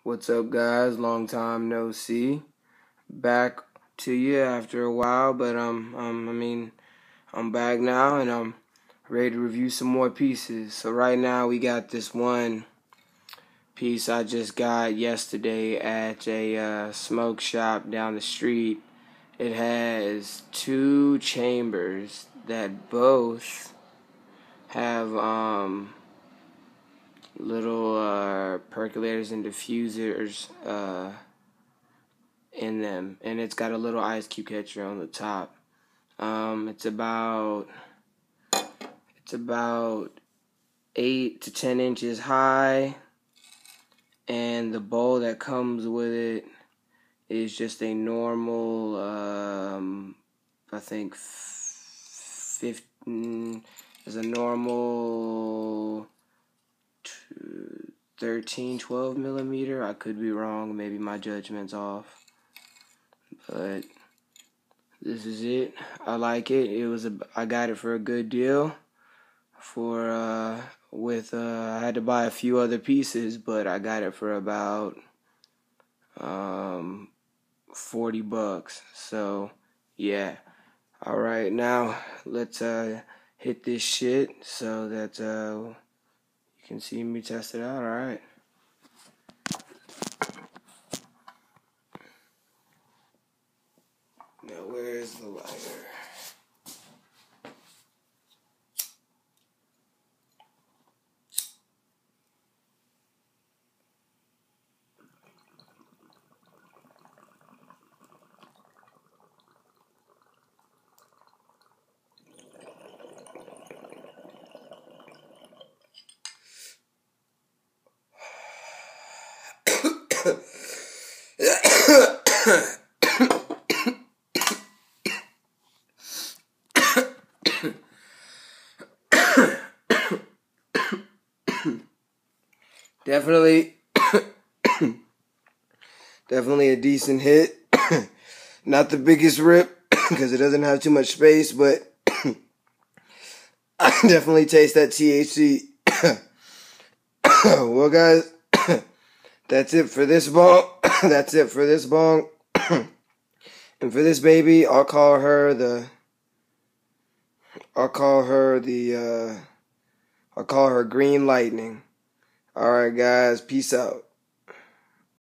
What's up, guys? Long time no see. Back to you after a while, but I'm back now and I'm ready to review some more pieces. So right now we got this one piece I just got yesterday at a smoke shop down the street. It has two chambers that both have little percolators and diffusers in them, and it's got a little ice cube catcher on the top. It's about 8 to 10 inches high, and the bowl that comes with it is just a normal I think 15 is a normal 12 millimeter. I could be wrong, maybe my judgment's off, but this is it. I like it. I got it for a good deal. I had to buy a few other pieces, but I got it for about $40. So yeah. All right, now let's hit this shit so that you can see me test it out. All right. Now where's the lighter? Definitely a decent hit. Not the biggest rip because it doesn't have too much space, but I can definitely taste that THC. Well, guys, that's it for this bong. That's it for this bong. And for this baby, I'll call her Green Lightning. All right, guys, peace out.